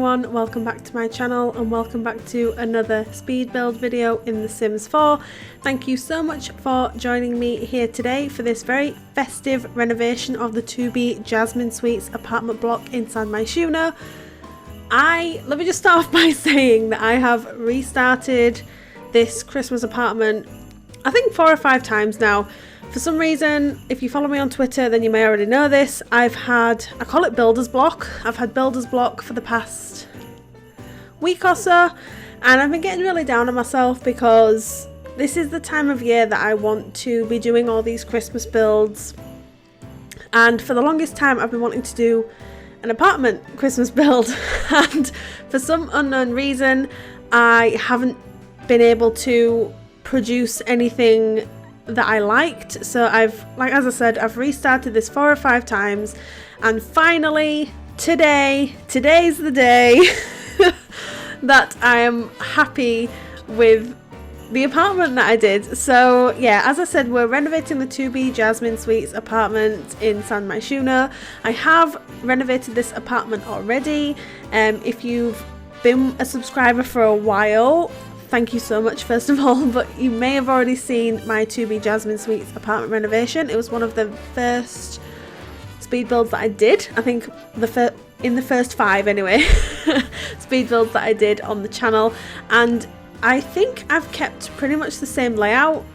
everyone, welcome back to my channel and welcome back to another speed build video in The Sims 4. Thank you so much for joining me here today for this very festive renovation of the to-be Jasmine Suites apartment block in San Myshuno. Let me just start off by saying that I have restarted this Christmas apartment I think 4 or 5 times now. For some reason, if you follow me on Twitter, then you may already know this. I call it builder's block. I've had builder's block for the past week or so, and I've been getting really down on myself because this is the time of year that I want to be doing all these Christmas builds. And for the longest time, I've been wanting to do an apartment Christmas build, and for some unknown reason, I haven't been able to produce anything that I liked. So as I said, I've restarted this 4 or 5 times, and finally today's the day that I am happy with the apartment that I did. So yeah, as I said, we're renovating the to-be Jasmine Suites apartment in San Myshuno. I have renovated this apartment already. If you've been a subscriber for a while, thank you so much first of all, but you may have already seen my to-be Jasmine Suites apartment renovation. It was one of the first speed builds that I did. I think in the first 5 anyway, speed builds that I did on the channel, and I think I've kept pretty much the same layout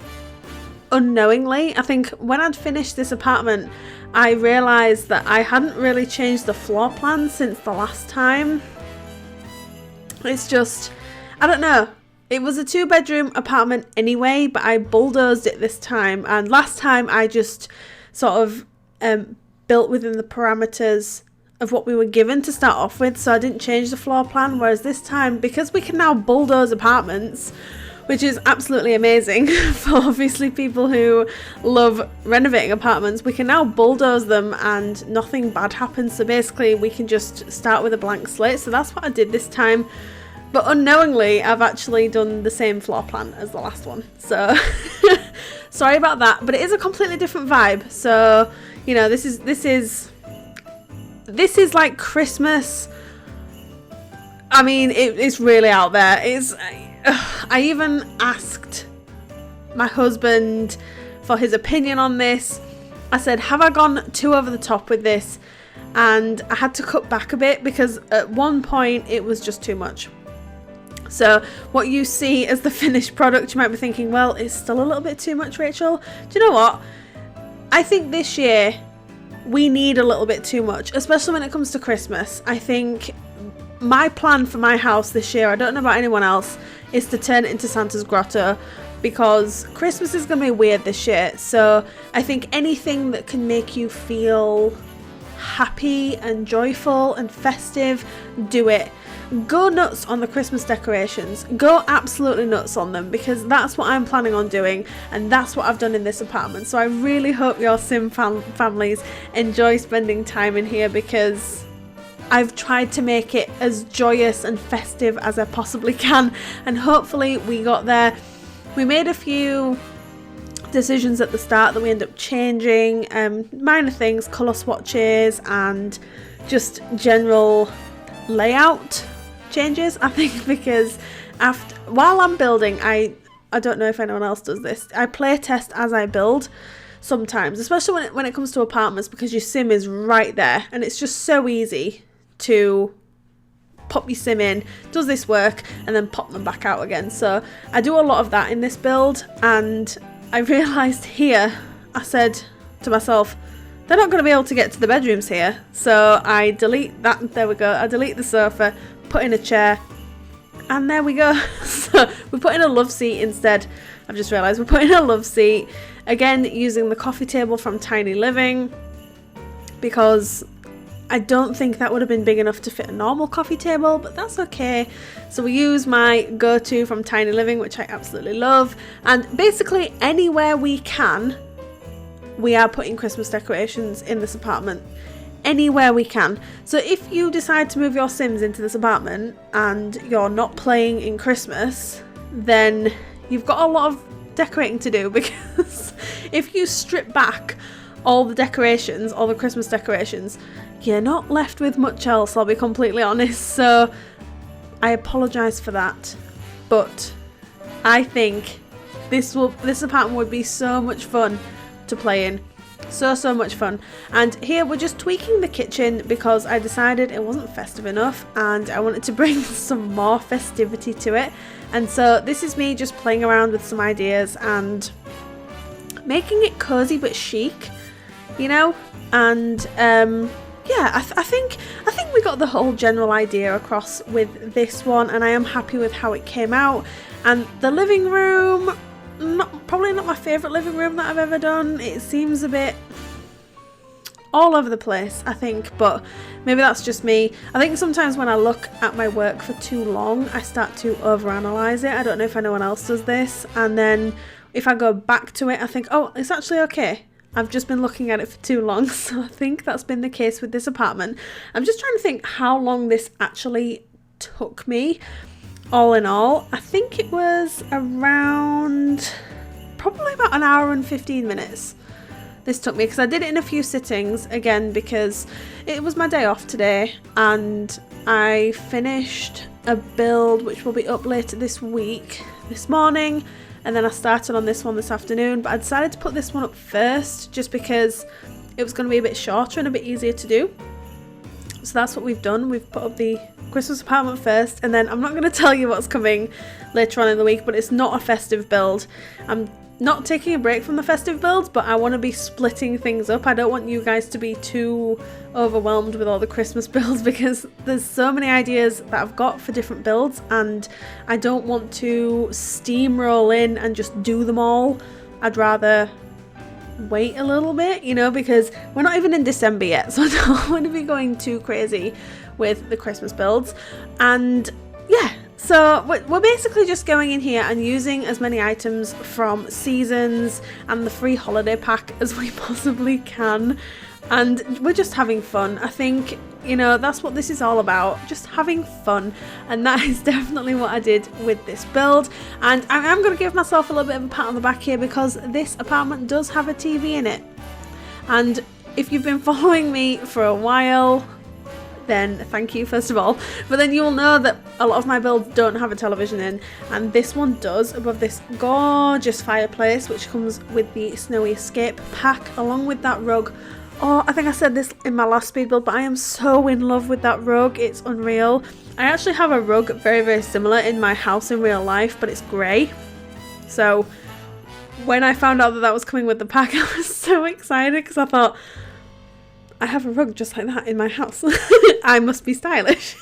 unknowingly. I think when I'd finished this apartment, I realised that I hadn't really changed the floor plan since the last time. It's just, I don't know. It was a 2-bedroom apartment anyway, but I bulldozed it this time, and last time I just sort of built within the parameters of what we were given to start off with, so I didn't change the floor plan, whereas this time, because we can now bulldoze apartments, which is absolutely amazing for obviously people who love renovating apartments, we can now bulldoze them and nothing bad happens. So basically we can just start with a blank slate. So that's what I did this time. But unknowingly, I've actually done the same floor plan as the last one. So sorry about that, but it is a completely different vibe. So, you know, this is like Christmas. I mean, it's really out there. I even asked my husband for his opinion on this. I said, have I gone too over the top with this? And I had to cut back a bit because at one point it was just too much. So what you see as the finished product, you might be thinking, well, it's still a little bit too much, Rachel. Do you know what? I think this year we need a little bit too much, especially when it comes to Christmas. I think my plan for my house this year, I don't know about anyone else, is to turn it into Santa's grotto, because Christmas is going to be weird this year. So I think anything that can make you feel happy and joyful and festive, do it. Go nuts on the Christmas decorations. Go absolutely nuts on them, because that's what I'm planning on doing, and that's what I've done in this apartment. So I really hope your Sim families enjoy spending time in here, because I've tried to make it as joyous and festive as I possibly can, and hopefully we got there. We made a few decisions at the start that we end up changing, minor things, colour swatches and just general layout changes, I think, because while I'm building, I don't know if anyone else does this, I play test as I build sometimes, especially when it comes to apartments, because your sim is right there and it's just so easy to pop your sim in, does this work, and then pop them back out again. So I do a lot of that in this build, and I realised here, I said to myself, they're not going to be able to get to the bedrooms here. So I delete that, there we go, I delete the sofa, put in a chair, and there we go. So we put in a love seat instead. I've just realised we're putting a love seat, again using the coffee table from Tiny Living, because I don't think that would have been big enough to fit a normal coffee table, but that's okay. So we use my go-to from Tiny Living, which I absolutely love, and basically anywhere we can, we are putting Christmas decorations in this apartment. Anywhere we can. So if you decide to move your Sims into this apartment and you're not playing in Christmas, then you've got a lot of decorating to do, because if you strip back all the decorations, all the Christmas decorations, you're not left with much else, I'll be completely honest, so I apologise for that, but I think this apartment would be so much fun to play in. So much fun. And here we're just tweaking the kitchen because I decided it wasn't festive enough and I wanted to bring some more festivity to it. And so this is me just playing around with some ideas and making it cozy but chic, you know. And yeah, I think we got the whole general idea across with this one, and I am happy with how it came out. And the living room, probably not my favourite living room that I've ever done. It seems a bit all over the place, I think, but maybe that's just me. I think sometimes when I look at my work for too long, I start to overanalyze it. I don't know if anyone else does this, and then if I go back to it, I think, oh, it's actually okay. I've just been looking at it for too long, so I think that's been the case with this apartment. I'm just trying to think how long this actually took me. All in all, I think it was around probably about an hour and 15 minutes this took me, because I did it in a few sittings, again because it was my day off today, and I finished a build which will be up later this week, this morning, and then I started on this one this afternoon, but I decided to put this one up first just because it was going to be a bit shorter and a bit easier to do. So that's what we've done. We've put up the Christmas apartment first, and then I'm not going to tell you what's coming later on in the week, but it's not a festive build. I'm not taking a break from the festive builds, but I want to be splitting things up. I don't want you guys to be too overwhelmed with all the Christmas builds because there's so many ideas that I've got for different builds, and I don't want to steamroll in and just do them all. I'd rather wait a little bit, you know, because we're not even in December yet, so I don't want to be going too crazy with the Christmas builds. And yeah, so we're basically just going in here and using as many items from Seasons and the free holiday pack as we possibly can, and we're just having fun. I think, you know, that's what this is all about, just having fun, and that is definitely what I did with this build. And I am going to give myself a little bit of a pat on the back here because this apartment does have a TV in it, and if you've been following me for a while, then thank you first of all, but then you'll know that a lot of my builds don't have a television in, and this one does, above this gorgeous fireplace which comes with the Snowy Escape pack along with that rug. Oh, I think I said this in my last speed build, but I am so in love with that rug, it's unreal. I actually have a rug very similar in my house in real life, but it's grey. So when I found out that that was coming with the pack, I was so excited because I thought, I have a rug just like that in my house. I must be stylish.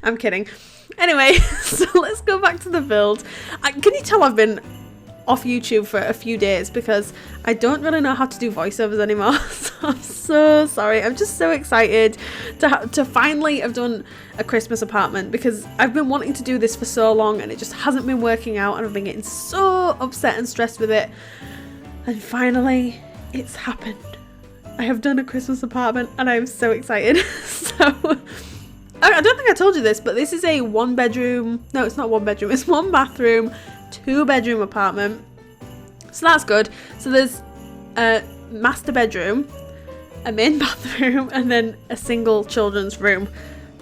I'm kidding. Anyway, so let's go back to the build. Can you tell I've been off YouTube for a few days because I don't really know how to do voiceovers anymore. So I'm so sorry. I'm just so excited to finally have done a Christmas apartment because I've been wanting to do this for so long and it just hasn't been working out, and I've been getting so upset and stressed with it. And finally, it's happened. I have done a Christmas apartment and I'm so excited. So I don't think I told you this, but this is a it's not one bedroom, it's 1 bathroom, 2 bedroom apartment. So that's good. So there's a master bedroom, a main bathroom, and then a single children's room.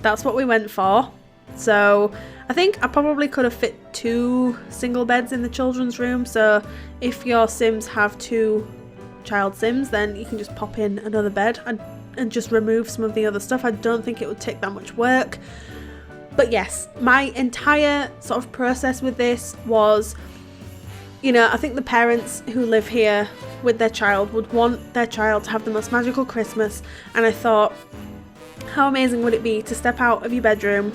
That's what we went for. So I think I probably could have fit 2 single beds in the children's room. So if your Sims have 2 child Sims, then you can just pop in another bed and just remove some of the other stuff. I don't think it would take that much work. But yes, my entire sort of process with this was, you know, I think the parents who live here with their child would want their child to have the most magical Christmas, and I thought, how amazing would it be to step out of your bedroom,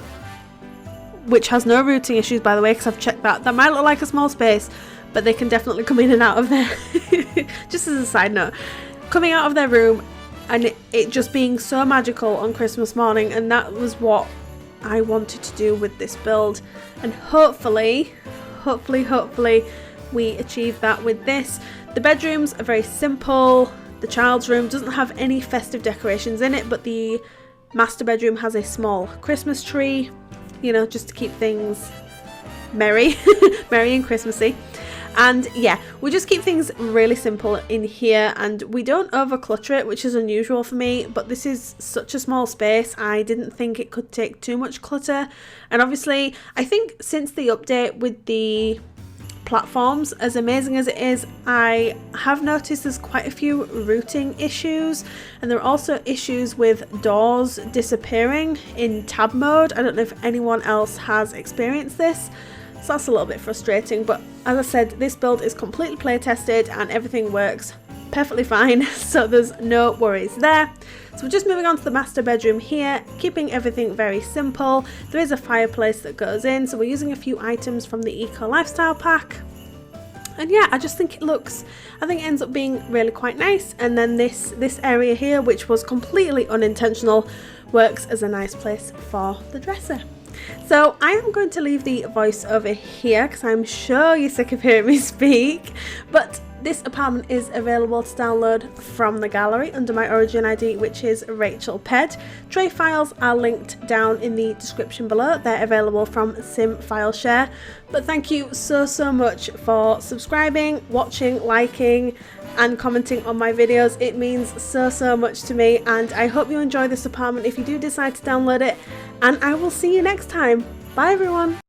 which has no routing issues by the way, because I've checked that might look like a small space, but they can definitely come in and out of there. Just as a side note, coming out of their room and it just being so magical on Christmas morning, and that was what I wanted to do with this build, and hopefully we achieve that with this. The bedrooms are very simple. The child's room doesn't have any festive decorations in it, but the master bedroom has a small Christmas tree, you know, just to keep things merry and Christmassy. And yeah, we just keep things really simple in here, and we don't over clutter it, which is unusual for me, but this is such a small space. I didn't think it could take too much clutter. And obviously I think since the update with the platforms, as amazing as it is, I have noticed there's quite a few routing issues, and there are also issues with doors disappearing in tab mode. I don't know if anyone else has experienced this, so that's a little bit frustrating, but as I said, this build is completely play tested and everything works perfectly fine, so there's no worries there. So we're just moving on to the master bedroom here, keeping everything very simple. There is a fireplace that goes in, so we're using a few items from the Eco Lifestyle pack. And yeah, I just think it ends up being really quite nice. And then this area here, which was completely unintentional, works as a nice place for the dresser. So I am going to leave the voice over here because I'm sure you're sick of hearing me speak, but this apartment is available to download from the gallery under my origin ID, which is RachelPedd. Tray files are linked down in the description below. They're available from Sim File Share. But thank you so much for subscribing, watching, liking and commenting on my videos. It means so much to me, and I hope you enjoy this apartment if you do decide to download it, and I will see you next time. Bye everyone.